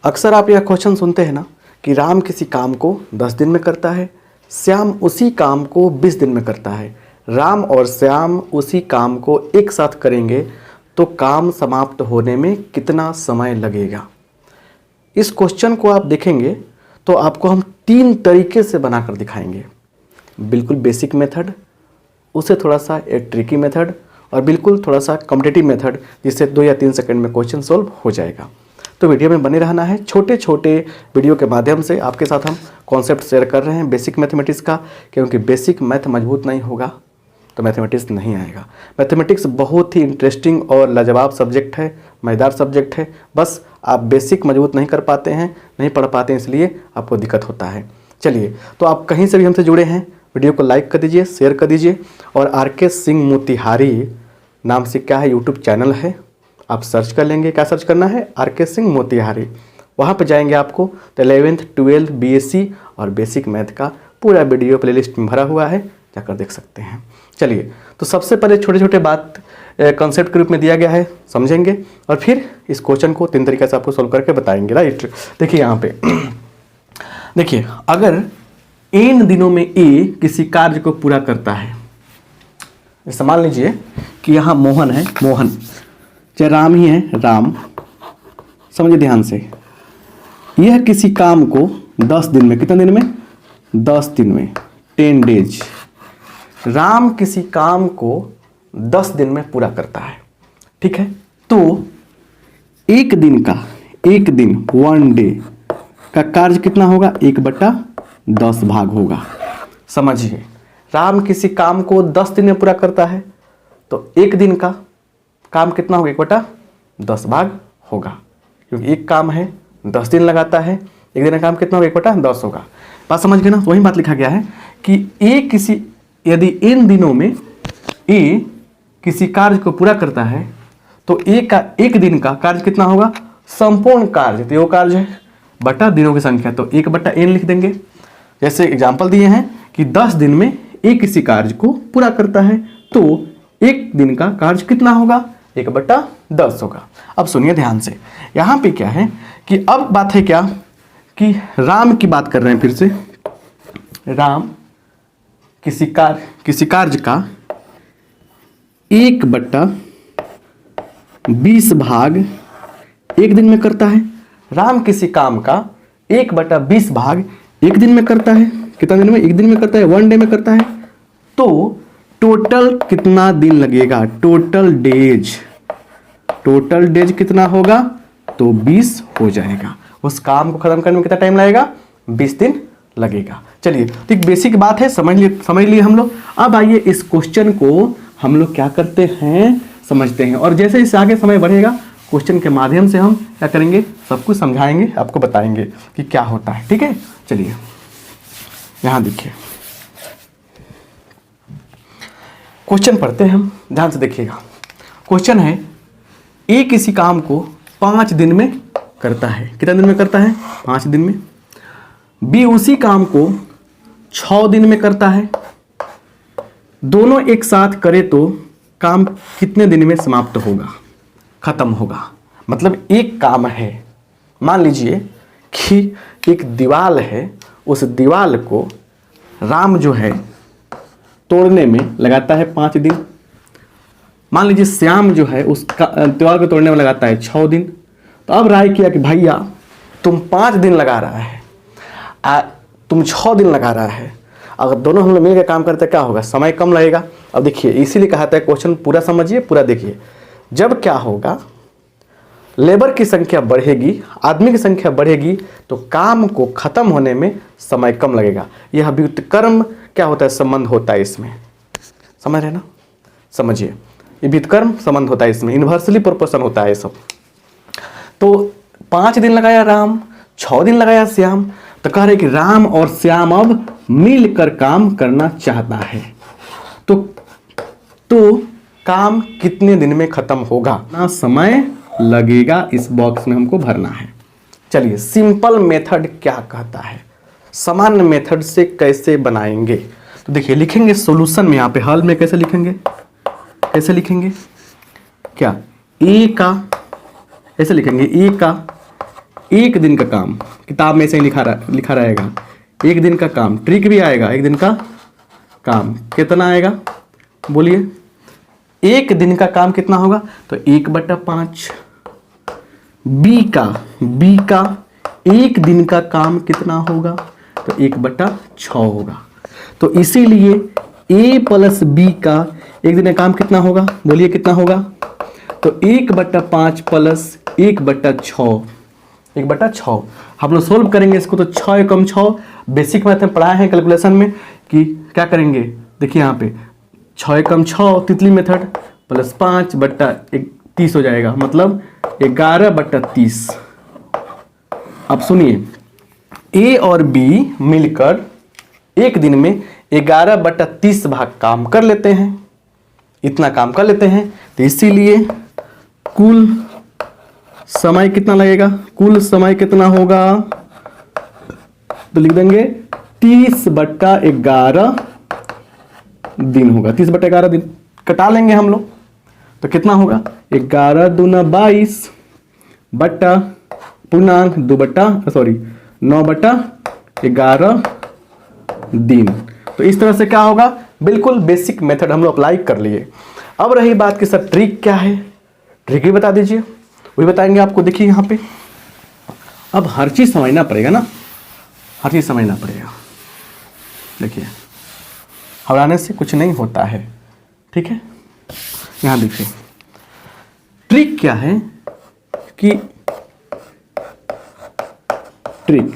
अक्सर आप यह क्वेश्चन सुनते हैं ना कि राम किसी काम को 10 दिन में करता है, श्याम उसी काम को 20 दिन में करता है। राम और श्याम उसी काम को एक साथ करेंगे तो काम समाप्त होने में कितना समय लगेगा। इस क्वेश्चन को आप देखेंगे तो आपको हम 3 तरीके से बनाकर दिखाएंगे। बिल्कुल बेसिक मेथड, उसे थोड़ा सा एक ट्रिकी मेथड और बिल्कुल थोड़ा सा कॉम्पिटिटिव मेथड, जिससे 2 या 3 सेकंड में क्वेश्चन सॉल्व हो जाएगा। तो वीडियो में बने रहना है। छोटे छोटे वीडियो के माध्यम से आपके साथ हम कॉन्सेप्ट शेयर कर रहे हैं बेसिक मैथमेटिक्स का, क्योंकि बेसिक मैथ मजबूत नहीं होगा तो मैथमेटिक्स नहीं आएगा। मैथमेटिक्स बहुत ही इंटरेस्टिंग और लाजवाब सब्जेक्ट है, मज़ेदार सब्जेक्ट है। बस आप बेसिक मजबूत नहीं कर पाते हैं, नहीं पढ़ पाते हैं, इसलिए आपको दिक्कत होता है। चलिए, तो आप कहीं से भी हमसे जुड़े हैं, वीडियो को लाइक कर दीजिए, शेयर कर दीजिए। और आर.के. सिंह मोतिहारी नाम से क्या है यूट्यूब चैनल है, आप सर्च कर लेंगे। क्या सर्च करना है? आर.के. सिंह मोतिहारी। वहाँ पर जाएंगे आपको तो 11th 12th BSc और बेसिक मैथ का पूरा वीडियो प्लेलिस्ट में भरा हुआ है, जाकर देख सकते हैं। चलिए, तो सबसे पहले छोटे छोटे बात कॉन्सेप्ट के रूप में दिया गया है, समझेंगे और फिर इस क्वेश्चन को 3 तरीके से आपको सोल्व करके बताएंगे। राइट, देखिए यहाँ पे देखिए, अगर इन दिनों में ए किसी कार्य को पूरा करता है, जैसे मान लीजिए कि यहाँ मोहन है, मोहन, चाहे राम ही है, राम, समझिए ध्यान से, यह किसी काम को 10 दिन में, कितने दिन में? 10 दिन में, 10 डेज। राम किसी काम को 10 दिन में पूरा करता है, ठीक है। तो एक दिन का, एक दिन 1 डे का कार्य कितना होगा? 1/10 भाग होगा। समझिए, राम किसी काम को 10 दिन में पूरा करता है तो एक दिन का काम कितना होगा? 1/10 भाग होगा, क्योंकि एक काम है 10 दिन लगाता है, एक दिन का काम कितना होगा? 1/10 होगा। बात समझ गए ना? वही बात लिखा गया है कि ए किसी, यदि इन दिनों में ए किसी कार्य को पूरा करता है तो ए का एक दिन का कार्य कितना होगा? संपूर्ण कार्य, तो वो कार्य है बटा दिनों की संख्या, तो 1/n लिख देंगे। जैसे एग्जाम्पल दिए हैं कि 10 दिन में ए किसी कार्य को पूरा करता है तो एक दिन का कार्य कितना होगा? 1/10 होगा। अब सुनिए ध्यान से, यहाँ पे क्या है कि अब बात है क्या कि राम की बात कर रहे हैं फिर से। राम किसी कार्य का 1/20 भाग एक दिन में करता है। राम किसी काम का 1/20 भाग एक दिन में करता है। कितना दिन में? एक दिन में करता है, 1 डे में करता है। तो टोटल कितना दिन लगेगा? टोटल डेज कितना होगा? तो 20 हो जाएगा। उस काम को खत्म करने में कितना टाइम लगेगा? 20 दिन लगेगा। चलिए, तो एक बेसिक बात है, समझ लिए हम लोग। अब आइए इस क्वेश्चन को हम लोग क्या करते हैं, समझते हैं। और जैसे इससे आगे समय बढ़ेगा, क्वेश्चन के माध्यम से हम क्या करेंगे, सब कुछ समझाएंगे, आपको बताएंगे कि क्या होता है। ठीक है, चलिए यहाँ देखिए, क्वेश्चन पढ़ते हैं हम, ध्यान से देखिएगा। क्वेश्चन है, ए किसी काम को 5 दिन में करता है। कितने दिन में करता है? 5 दिन में। बी उसी काम को 6 दिन में करता है। दोनों एक साथ करे तो काम कितने दिन में समाप्त होगा, खत्म होगा? मतलब एक काम है, मान लीजिए कि एक दीवार है, उस दीवार को राम जो है तोड़ने में लगाता है 5 दिन। मान लीजिए श्याम जो है उस दीवार को तोड़ने में लगाता है 6 दिन। तो अब राय किया कि भैया तुम 5 दिन लगा रहा है, तुम 6 दिन लगा रहा है, अगर दोनों हम लोग मिलकर काम करते क्या होगा? समय कम लगेगा। अब देखिए, इसीलिए कहा था क्वेश्चन पूरा समझिए, पूरा देखिए। जब क्या होगा, लेबर की संख्या बढ़ेगी, आदमी की संख्या बढ़ेगी, तो काम को खत्म होने में समय कम लगेगा। यह व्युत्क्रम क्या होता है? संबंध होता है इसमें, समझ रहे ना? समझिए, ये व्युत्क्रम संबंध होता है इसमें, इन्वर्सली प्रोपोर्शन होता है सब। तो 5 दिन लगाया राम, 6 दिन लगाया श्याम, तो कह रहे कि राम और श्याम अब मिलकर काम करना चाहता है। तो काम कितने दिन में खत्म होगा, ना समय लगेगा, इस बॉक्स में हमको भरना है। चलिए, सिंपल मेथड क्या कहता है, सामान्य मेथड से कैसे बनाएंगे? तो देखिए, लिखेंगे सॉल्यूशन में, यहाँ पे हल में कैसे लिखेंगे, कैसे लिखेंगे क्या? ए का ऐसे लिखेंगे, ए का एक दिन का काम, किताब में ऐसे ही लिखा रहेगा, एक दिन का काम, ट्रिक भी आएगा, एक दिन का काम कितना आएगा बोलिए, एक दिन का काम कितना होगा, तो 1/5। बी का एक दिन का काम कितना होगा, तो 1/6 होगा। तो इसीलिए a प्लस बी का एक दिन का काम कितना होगा बोलिए, कितना होगा, तो 1/5 प्लस 1/6, 1/6। हम लोग सोल्व करेंगे इसको, तो 6 एकम 6 बेसिक मैथ में पढ़ाए हैं कैलकुलेशन में कि क्या करेंगे, देखिए यहाँ पे 6 एकम 6 तितली मेथड प्लस 5/30 हो जाएगा, मतलब 11/30। अब सुनिए, ए और बी मिलकर एक दिन में 11/30 भाग काम कर लेते हैं, इतना काम कर लेते हैं, तो इसीलिए कुल समय कितना लगेगा, कुल समय कितना होगा, तो लिख देंगे 30/11 दिन होगा, 30/11 दिन कटा लेंगे हम लोग, तो कितना होगा 11 दूना 22 बट्टा पूर्णांक 9/11 दिन। तो इस तरह से क्या होगा, बिल्कुल बेसिक मेथड हम लोग अप्लाई कर लिए। अब रही बात कि सर ट्रिक क्या है, ट्रिक भी बता दीजिए, वही बताएंगे आपको। देखिए यहाँ पे अब हर चीज समझना पड़ेगा ना, हर चीज समझना पड़ेगा। देखिए घबराने से कुछ नहीं होता है, ठीक है। यहाँ देखिए ट्रिक क्या है कि ट्रिक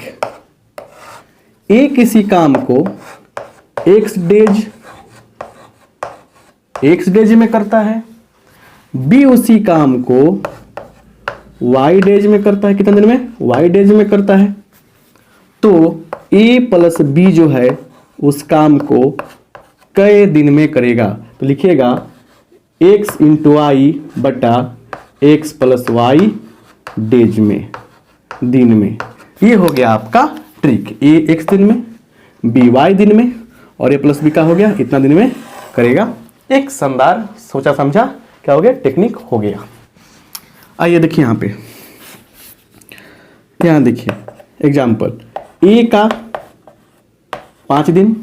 ए किसी काम को एक्स डेज में करता है, बी उसी काम को वाई डेज में करता है, कितने दिन में, वाई डेज में करता है। तो ए प्लस बी जो है उस काम को कई दिन में करेगा, तो लिखिएगा x इंटू आई बटा एक्स प्लस वाई डेज में, दिन में। ये हो गया आपका ट्रिक, ए एक्स दिन में, बी वाई दिन में, और ए प्लस बी का हो गया इतना दिन में करेगा। एक शानदार सोचा समझा क्या हो गया, टेक्निक हो गया। आइए देखिए यहाँ पे, यहाँ देखिए एग्जाम्पल, ए का 5 दिन,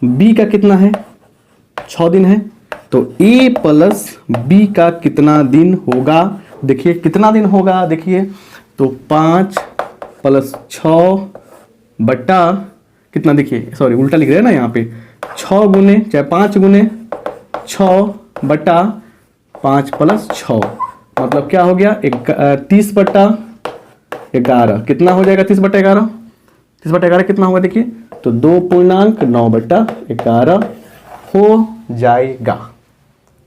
बी का कितना है 6 दिन है, तो ए प्लस बी का कितना दिन होगा, देखिए कितना दिन होगा, देखिए तो 5 + 6 बट्टा कितना, देखिए सॉरी उल्टा लिख रहे हैं ना यहाँ पे, 6 गुने चाहे 5 गुने 6 बट्टा 5 + 6, मतलब क्या हो गया 30/11, कितना हो जाएगा 30/11, 30/11 कितना होगा देखिए, तो 2.9/11 हो जाएगा।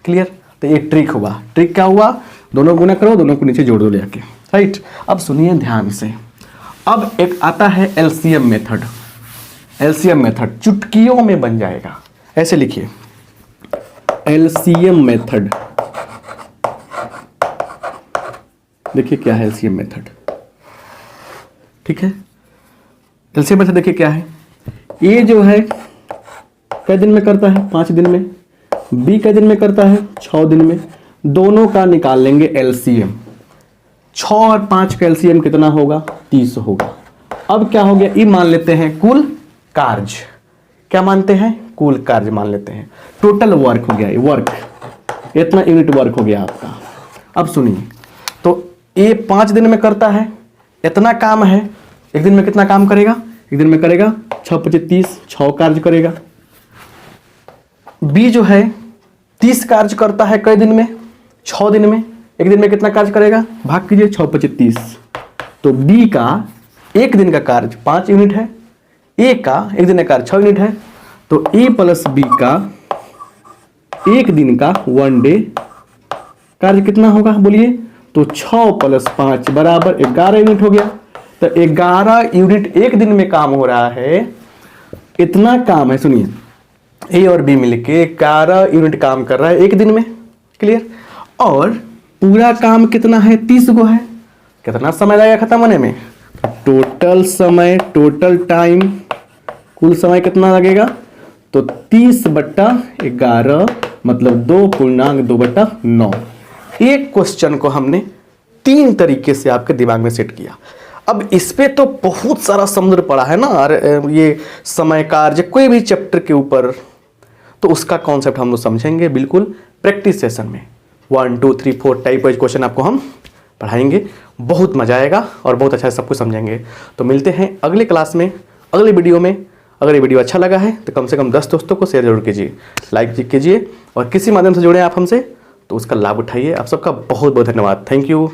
क्लियर। तो ये ट्रिक हुआ, ट्रिक क्या हुआ, दोनों गुना करो, दोनों को नीचे जोड़ दो ले आके, राइट। अब सुनिए ध्यान से, अब एक आता है एलसीएम मेथड। एलसीएम मेथड चुटकियों में बन जाएगा, ऐसे लिखिए एलसीएम मेथड। देखिए क्या है एलसीएम मेथड, ठीक है। एलसीएम मेथड देखिए क्या है, ए जो है कै दिन में करता है 5 दिन में, बी कै दिन में करता है 6 दिन में, दोनों का निकाल लेंगे एलसीएम। 6 और 5 का एलसीएम कितना होगा 30 होगा। अब क्या हो गया, ये मान लेते हैं कुल कार्य, क्या मानते हैं, कुल कार्य मान लेते हैं, टोटल वर्क हो गया, ये वर्क इतना यूनिट वर्क हो गया आपका। अब सुनिए, तो ए 5 दिन में करता है, इतना काम है, एक दिन में कितना काम करेगा, एक दिन में करेगा 6 × 5 = 30, 6 कार्य करेगा। बी जो है 30 कार्य करता है कई दिन में, 6 दिन में, एक दिन में कितना कार्य करेगा, भाग कीजिए 6 × 5 = 30, तो बी का एक दिन का कार्य 5 यूनिट है, ए का एक दिन का कार्य 6 यूनिट है, तो ए प्लस बी का एक दिन का 1 डे कार्य कितना होगा बोलिए, तो 6 + 5 = 11 यूनिट हो गया। तो 11 यूनिट एक दिन में काम हो रहा है, इतना काम है, सुनिए ए और बी मिलके 11 यूनिट काम कर रहा है एक दिन में। क्लियर। और पूरा काम कितना है 30 गो है, कितना समय लगेगा खत्म होने में, टोटल समय, टोटल टाइम, कुल समय कितना लगेगा, तो 30/11 मतलब 2.2/9। एक क्वेश्चन को हमने 3 तरीके से आपके दिमाग में सेट किया। अब इस पे तो बहुत सारा समुद्र पड़ा है ना, और ये समय कार्य कोई भी चैप्टर के ऊपर, तो उसका कॉन्सेप्ट हम लोग समझेंगे बिल्कुल प्रैक्टिस सेशन में। 1 2 3 4 टाइप वाइज क्वेश्चन आपको हम पढ़ाएंगे, बहुत मजा आएगा और बहुत अच्छा से सब कुछ समझेंगे। तो मिलते हैं अगले क्लास में, अगले वीडियो में। अगर ये वीडियो अच्छा लगा है तो कम से कम 10 दोस्तों को शेयर जरूर कीजिए, लाइक कीजिए, और किसी माध्यम से जुड़े आप हमसे तो उसका लाभ उठाइए। आप सबका बहुत बहुत धन्यवाद। Thank you.